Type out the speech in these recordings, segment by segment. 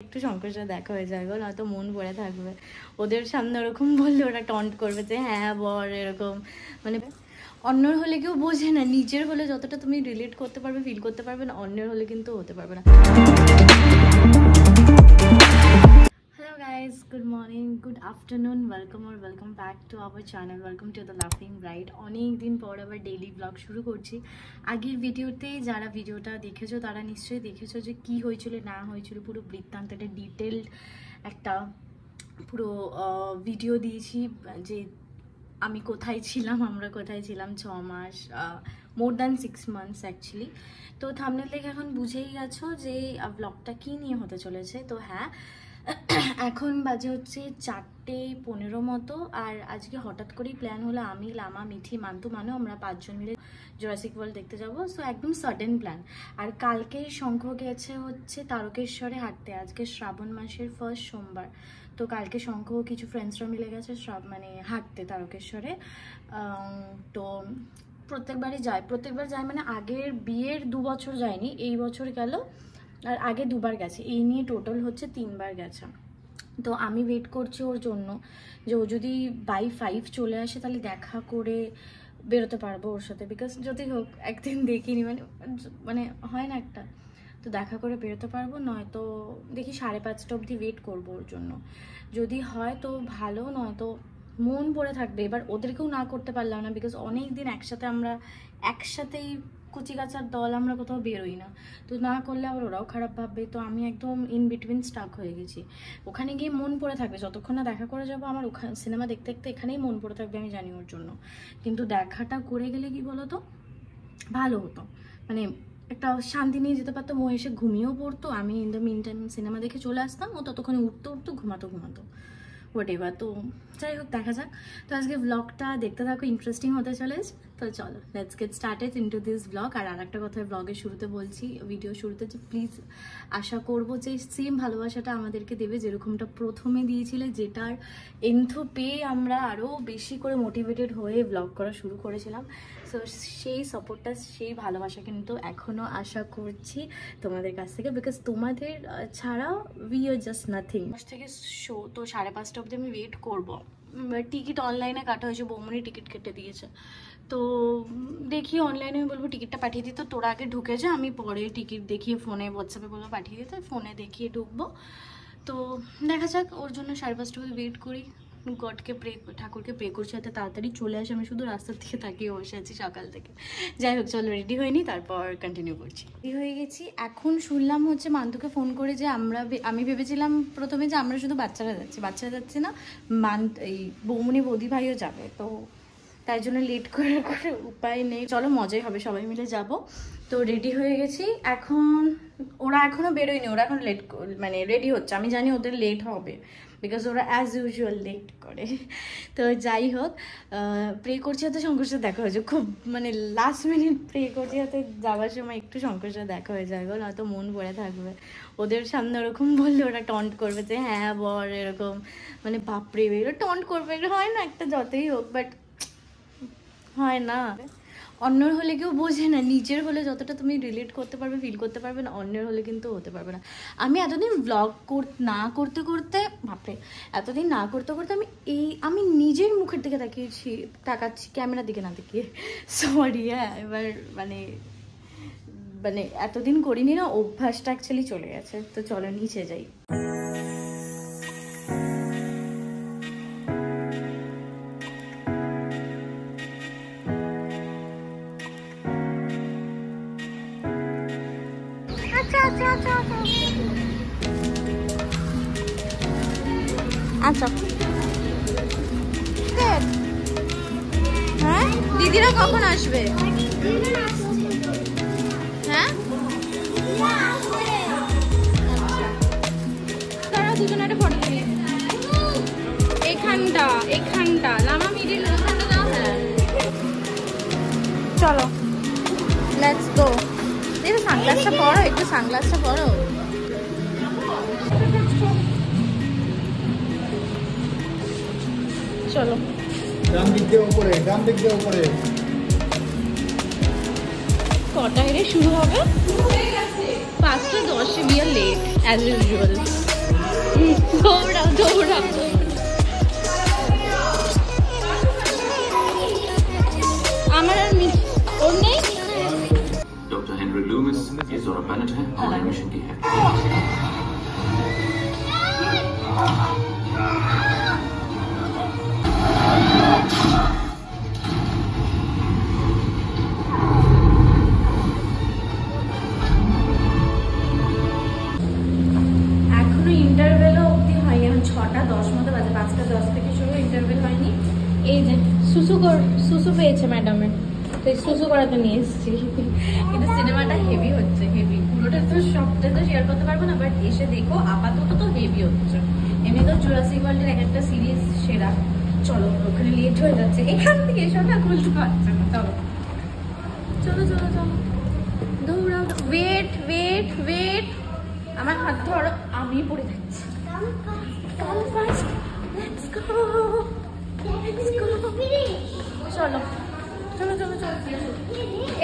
একটু শঙ্কর সাথে দেখা হয়ে যাবে, নয়তো মন পড়ে থাকবে। ওদের সামনে ওরকম বললে ওরা টন্ট করবে যে হ্যাঁ বর এরকম, মানে অন্যের হলে কেউ বোঝে না, নিজের হলে যতটা তুমি রিলেট করতে পারবে, ফিল করতে পারবে না, অন্যের হলে কিন্তু হতে পারবে না। Hello guys, good morning, good afternoon, welcome or welcome back to our channel, welcome to the Laughing Bride। অনেক দিন পর আবার ডেইলি ব্লগ শুরু করছি। আগের ভিডিওতে যারা ভিডিওটা দেখেছো তারা নিশ্চয়ই দেখেছো যে কি হয়েছিল না হয়েছিল, পুরো বৃত্তান্তটা ডিটেলড একটা পুরো ভিডিও দিয়েছি, যে আমি কোথায় ছিলাম, আমরা কোথায় ছিলাম 6 মাস, মোর দ্যান 6 মান্থস অ্যাকচুয়ালি। তো থাম্বনেল দেখে এখন বুঝেই গেছো যে ব্লগটা কী নিয়ে হতে চলেছে। তো হ্যাঁ, এখন বাজে হচ্ছে 4:15 মতো, আর আজকে হঠাৎ করেই প্ল্যান হলো আমি, লামা, মিঠি, মান্তু, মানু আমরা 5 জন মিলে জুরাসিক ওয়ার্ল্ড দেখতে যাবো। সো একদম সাডেন প্ল্যান। আর কালকে শঙ্খ গেছে হচ্ছে তারকেশ্বরে হাঁটতে, আজকে শ্রাবণ মাসের ফার্স্ট সোমবার। তো কালকে শঙ্খ কিছু ফ্রেন্ডসরা মিলে গেছে মানে হাঁটতে তারকেশ্বরে। তো প্রত্যেকবার যায় মানে আগের বিয়ের 2 বছর যায়নি, এই বছর গেল, আর আগে 2 বার গেছে, এই নিয়ে টোটাল হচ্ছে 3 বার গেছে। তো আমি ওয়েট করছি ওর জন্য, যে ও যদি বাই 5 চলে আসে তাহলে দেখা করে বেরোতে পারবো ওর সাথে, বিকজ যদি হোক একদিন দেখিনি, মানে হয় না একটা, তো দেখা করে বেরোতে পারবো, নয়তো দেখি 5:30 অবধি ওয়েট করবো ওর জন্য। যদি হয় তো ভালো, নয়তো মন পড়ে থাকবে। এবার ওদেরকেও না করতে পারলাম না, বিকজ অনেক দিন একসাথেই কুচিকাচার দল আমরা কোথাও বেরোই না, তো না করলে আবার ওরাও খারাপ ভাববে। তো আমি একদম ইন বিটুইন স্টাক হয়ে গেছি। ওখানে গিয়ে মন পড়ে থাকবে, যতক্ষণ না দেখা করে যাবো আমার ওখানে সিনেমা দেখতে দেখতে এখানেই মন পড়ে থাকবে, আমি জানি ওর জন্য। কিন্তু দেখাটা করে গেলে কি বলতো ভালো হতো, মানে একটা শান্তি নিয়ে যেতে পারতো। ও এসে ঘুমিয়েও পড়তো, আমি in the meantime cinema দেখে চলে আসতাম, ও ততক্ষণে উঠতো ঘুমাতো হোয়াট এভার। তো যাই হোক, দেখা যাক। তো আজকে ব্লগটা দেখতে থাকো, ইন্টারেস্টিং হতে চলেছে। তো চলো, let's get started into this blog. আর একটা কথা ব্লগের শুরুতে বলছি, ভিডিও শুরুতে, যে প্লিজ আশা করবো যে সেম ভালোবাসাটা আমাদেরকে দেবে যেরকমটা প্রথমে দিয়েছিলে, যেটার এন্থো পেয়ে আমরা আরও বেশি করে মোটিভেটেড হয়ে ব্লগ করা শুরু করেছিলাম। সো সেই সাপোর্টটা, সেই ভালোবাসা কিন্তু এখনও আশা করছি তোমাদের কাছ থেকে, বিকজ তোমাদের ছাড়া উই আর জাস্ট নাথিং। থেকে শো তো 5:30 অবধি আমি ওয়েট করবো। টিকিট অনলাইনে কাটা হয়েছে, বৌমনি টিকিট কেটে দিয়েছে। তো দেখি অনলাইনে আমি বলবো টিকিটটা পাঠিয়ে দিতে, তোরা আগে ঢুকে যা, আমি পরে টিকিট দেখিয়ে ফোনে হোয়াটসঅ্যাপে বলবো পাঠিয়ে দিতে, ফোনে দেখিয়ে ঢুকবো। তো দেখা যাক, ওর জন্য 5:30 অবধি ওয়েট করি। গডকে ঠাকুরকে প্রে করছি যাতে তাড়াতাড়ি চলে আসে, আমি শুধু রাস্তার থেকে তাকিয়ে বসে আছি সকাল থেকে। যাই হোক, চলো রেডি হয়নি, তারপর কন্টিনিউ করছি। রেডি হয়ে গেছি, এখন শুনলাম হচ্ছে মান্তুকে ফোন করে যে আমি ভেবেছিলাম প্রথমে যে আমরা শুধু বাচ্চারা যাচ্ছি না, এই বৌমনি বৌদি ভাইও যাবে, তো তাই জন্য লেট করে উপায় নেই, চলো মজাই হবে, সবাই মিলে যাব। তো রেডি হয়ে গেছি এখন, ওরা এখনও বেরোয়নি, ওরা এখন মানে রেডি হচ্ছে। আমি জানি ওদের লেট হবে, বিকজ ওরা অ্যাজ ইউজুয়াল লেট করে। তো যাই হোক, প্রে করছি যাতে শঙ্কর সাথে দেখা হয়েছে, খুব মানে লাস্ট মিনিট প্রে করছি যাতে যাওয়ার সময় একটু শঙ্কর সাথে দেখা হয়ে যাবে, নয়তো মন পড়ে থাকবে। ওদের সামনে ওরকম বললে ওরা টন্ট করবে যে হ্যাঁ বর এরকম, মানে বাপরে এরা টন্ট করবে, এটা হয় না একটা, যতই হোক, বাট হয় না। অন্যের হলে কেউ বোঝে না, নিজের হলে যতটা তুমি রিলেট করতে পারবে, ফিল করতে পারবে না, অন্যের হলে কিন্তু হতে পারবে না। আমি এতদিন ব্লগ এতদিন না করতে করতে আমি নিজের মুখের দিকে তাকাচ্ছি, ক্যামেরার দিকে না দেখিয়ে, সরি। হ্যাঁ, এবার মানে এতদিন করিনি না, অভ্যাসটা অ্যাকচুয়ালি চলে গেছে। তো চলো নিচে যাই। আচ্ছা, হ্যাঁ দিদিরা কখন আসবে? হ্যাঁ, তারা দুজনে একটা ফটো তুলি, এখানটা লামা মিডিল, ওখানটা দাও। হ্যাঁ চলো, লেটস গো। দেখো সানগ্লাসটা পরো, একটু সানগ্লাসটা পরো। চলো, ডান দিক দিয়ে উপরে। কটায় রে শুরু হবে? 5:10, we are late as usual. ये जोरा प्लैनेट है और मिशन की है। এখনো ইন্টারভেলও অবধি হয়নি, এখন 6:10 মতো বাজে, 5:10 থেকে শুরু, ইন্টারভেল হয়নি। এই যে সুসু পেয়েছে ম্যাডামের, তো এই সুসু করাতে নিয়ে এসেছি। কিন্তু সিনেমাটা হেভি হচ্ছে, হেভি। পুরোটা তো সবটা তো শেয়ার করতে পারবো না, বাট এসে দেখো, আপাতত তো হেভি হচ্ছে। এমনি তো জুরাসিক ওয়ার্ল্ডের এক একটা সিরিজ সেরা। চলো, ওখানে লেট হয়ে যাচ্ছে, এখান থেকে এসব না খুলতে পারছে না। চলো চলো চলো চলো, দৌড়াও। ওয়েট ওয়েট ওয়েট, আমার হাত ধরো, আমি পড়ে যাচ্ছি। Come fast, let's go, let's go. চলো চলো চলো চলো,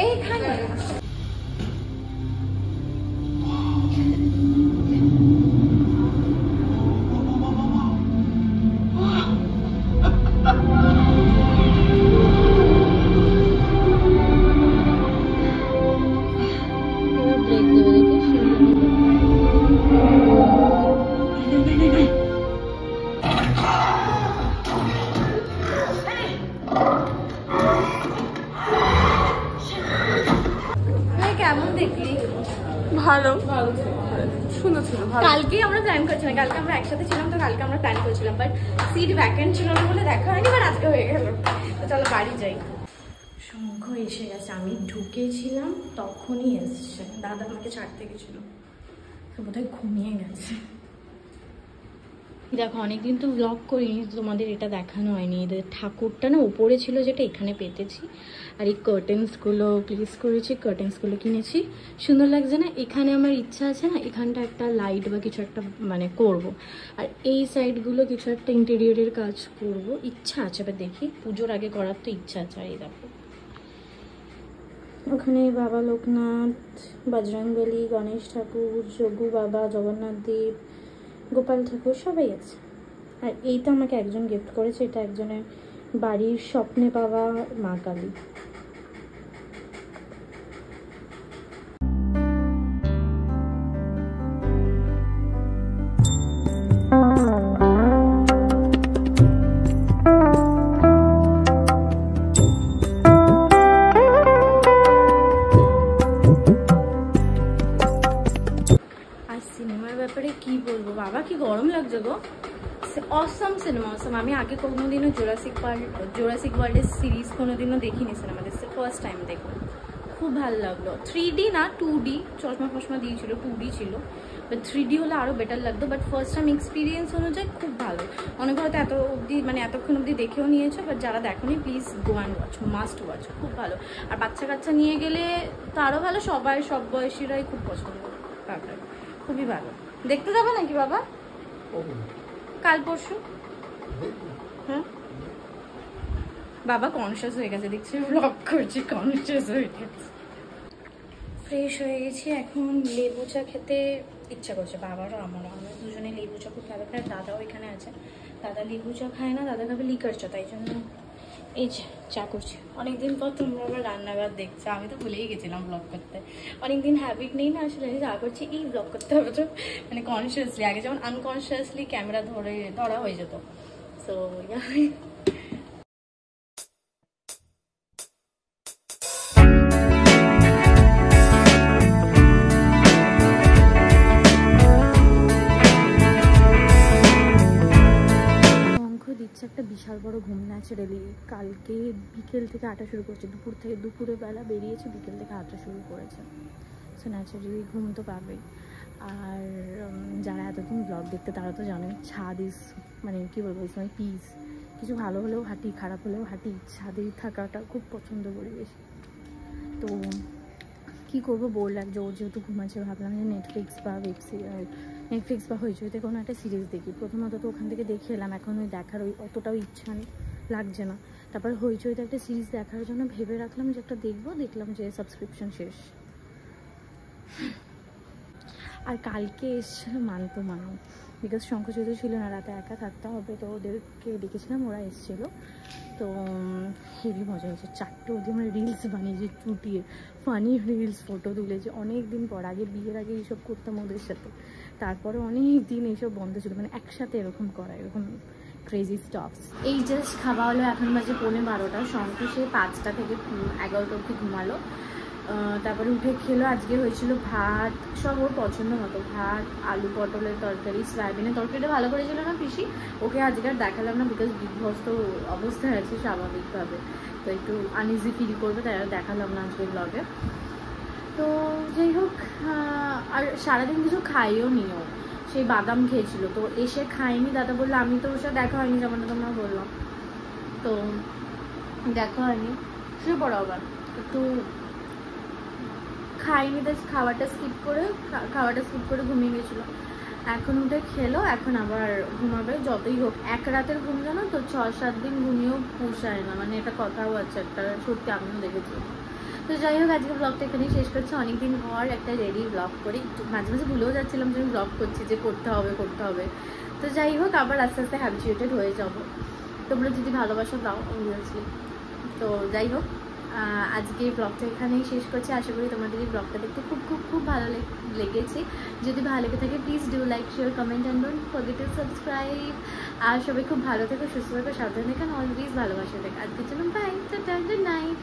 এইখানে। ব্রেক দেবে দেখে কেমন দেখলি? ভালো সুন্দর ছিল। কালকে আমরা প্ল্যান করছিলাম, কালকে আমরা একসাথে ছিলাম, তো কালকে আমরা প্ল্যান করছিলাম, বাট সিট ভ্যাকেন্ট ছিল না বলে দেখা হয়নি, বাট আজকে হয়ে গেল। তো চলো বাড়ি যাই। শঙ্খ এসে গেছে, আমি ঢুকেছিলাম তখনই এসছে। দাদা আমাকে ছাড়তে গেছিল, বোধহয় ঘুমিয়ে গেছে। দেখো অনেকদিন তো ব্লগ করিনি, তোমাদের এটা দেখানো হয়নি। এদের ঠাকুরটা না উপরে ছিল, যেটা এখানে পেতেছি। আর এই কার্টেন্সগুলো প্লেস করেছি, কার্টেন্সগুলো কিনেছি, সুন্দর লাগছে না? এখানে আমার ইচ্ছা আছে না, এখানটা একটা লাইট বা কিছু একটা মানে করব। আর এই সাইডগুলো কিছু একটা ইন্টেরিয়রের কাজ করব, ইচ্ছা আছে। এবার দেখি, পুজোর আগে করার তো ইচ্ছা আছে। এই দেখো ওখানে বাবা লোকনাথ, বজরংবলী, গণেশ ঠাকুর, যোগু বাবা, জগন্নাথ দেব, গোপাল ঠাকুর সবাই আছে। আর এইটা আমাকে একজন গিফট করেছে, এটা একজনের বাড়ির স্বপ্নে পাওয়া মা কালী। সিনেমার ব্যাপারে কি বলবো বাবা, কি গরম লাগছে গো। অসম সিনেমা, অসম। আমি আগে কোনোদিনও জুরাসিক ওয়ার্ল্ডের সিরিজ কোনোদিনও দেখিনি, সিনেমা দেখছি, ফার্স্ট টাইম দেখলাম। খুব ভালো লাগলো। 3D না 2D, চশমা ফশমা দিয়েছিল, 2D ছিল, বাট 3D হলে আরও বেটার লাগতো। বাট ফার্স্ট টাইম এক্সপিরিয়েন্স অনুযায়ী খুব ভালো। অনেকে হয়তো এত অবধি মানে এতক্ষণ অবধি দেখেও নিয়েছো, বাট যারা দেখোনি please go and watch, must watch, খুব ভালো। আর বাচ্চা কাচ্চা নিয়ে গেলে তো আরও ভালো, সবাই সব বয়সীরাই খুব পছন্দ করে, খুবই ভালো। দেখতে যাবে নাকি বাবা? কাল পরশু। হ্যাঁ বাবা কনসিয়াস হয়ে গেছে, দেখছি ব্লগ করছি, কনসিয়াস হয়ে গেছে। ফ্রেশ হয়ে গেছি, এখন লেবু চা খেতে ইচ্ছা করছে বাবারও আমারও। আমরা দুজনে লেবু চা খুব ভালো খাই। দাদাও এখানে আছে, দাদা লেবু চা খায় না, দাদা খাবে লিকার চা, তাই জন্য এই চা করছি। অনেকদিন পর তোমরা আবার রান্নাঘর দেখছো, আমি তো ভুলেই গেছিলাম ব্লগ করতে। অনেকদিন হ্যাবিট নেই না আসলে, চা করছি। এই ব্লগ করতে হবে তো মানে কনসিয়াসলি, আগে যেমন আনকনসিয়াসলি ক্যামেরা ধরা হয়ে যেত। সো একটা বিশাল বড় ঘুম ন্যাচারালি। কালকে বিকেল থেকে হাঁটা শুরু করছে, দুপুরে বেলা বেরিয়েছে, বিকেল থেকে হাঁটা শুরু করেছে। সো ন্যাচারালি ঘুম তো পাবেই। আর যারা এতদিন ব্লগ দেখতে তারা তো জানেন, ছাদ ইস মানে কী বলবো, এই সময় পিস। কিছু ভালো হলেও হাঁটি, খারাপ হলেও হাঁটি, ছাদেই থাকাটা খুব পছন্দ করি বেশি। তো কী করবো, বোর লাগছে। ওর যেহেতু ঘুমাচ্ছে, ভাবলাম যে নেটফ্লিক্স বা হইচইতে কোনো একটা সিরিজ দেখি। প্রথমত তো ওখান থেকে দেখে এলাম, এখন ওই দেখার অতটাও ইচ্ছা লাগছে না। তারপর হইচইতে একটা সিরিজ দেখার জন্য ভেবে রাখলাম যে একটা দেখলাম যে সাবস্ক্রিপশন শেষ। আর কালকে এসেছিল মানো বিকজ শঙ্কর ছিল না, রাতে একা থাকতে হবে, তো ওদেরকে ডেকেছিলাম, ওরা এসেছিলো। তো হেভি মজা হয়েছে। 4টে অবধি আমরা রিলস বানিয়েছি, চুটিয়ে ফানি রিলস, ফটো তুলেছি। অনেক দিন পর, আগে বিয়ের আগে এইসব করতাম ওদের সাথে, তারপরে অনেক দিন এইসব বন্ধ ছিল, মানে একসাথে এরকম করা, এরকম ক্রেজি স্টফস। এই জাস্ট খাওয়া হলো, এখন বাজে 11:15। শঙ্কর সে 5টা থেকে 11টা অবধি ঘুমালো, তারপরে উঠে খেলো। আজকে হয়েছিল ভাত, সব ওর পছন্দ মতো, ভাত, আলু পটলের তরকারি, সয়াবিনের তরকারিটা ভালো করেছিল না পিসি, ওকে আজকে আর দেখালাম না, বিকজ বিধ্বস্ত অবস্থায় আছে স্বাভাবিকভাবে, তো একটু আনইজি ফিল করবে, তাই আর দেখালাম না আজকে ব্লগে। তো যাই হোক, আর সারাদিন কিছু খাইও নিও, সেই বাদাম খেয়েছিল, তো এসে খাইনি। দাদা বললো, আমি তো ওর সাথে দেখা হয়নি, যেমনটা তোমরা বললাম, তো দেখা হয়নি, শুয়ে পড়ো আবার, একটু খাইনি, তো খাওয়াটা স্কিপ করে ঘুমিয়ে গেছিলো। এখন উঠে খেলো, এখন আবার ঘুমাবে। যতই হোক এক রাতের ঘুম, জানো তো 6-7 দিন ঘুমিয়েও পোষায় না, মানে এটা কথাও আছে একটা, সত্যি আমিও দেখেছি। তো যাই হোক, আজকে ব্লগটা এখানেই শেষ করছি। অনেকদিন পর একটা রেডি ব্লগ করি, মাঝে মাঝে ভুলেও যাচ্ছিলাম যে আমি ব্লগ করছি, যে করতে হবে। তো যাই হোক, আবার আস্তে আস্তে হ্যাবিচুয়েটেড হয়ে যাবো, তোমরা যদি ভালোবাসা দাও অবভিয়াসলি। তো যাই হোক, আজকে এই ব্লগটা এখানেই শেষ করছি। আশা করি তোমাদের এই ব্লগটা দেখতে খুব খুব খুব ভালো লেগেছে। যদি ভালো লেগে থাকে, please do like, share, comment and don't forget to subscribe. আর সবাই খুব ভালো থেকো, সুস্থ থেকো, সাবধানে থেকো, অলওয়েজ ভালোবাসা থেকো। আজকের জন্য বাই, টাটা, গুড নাইট।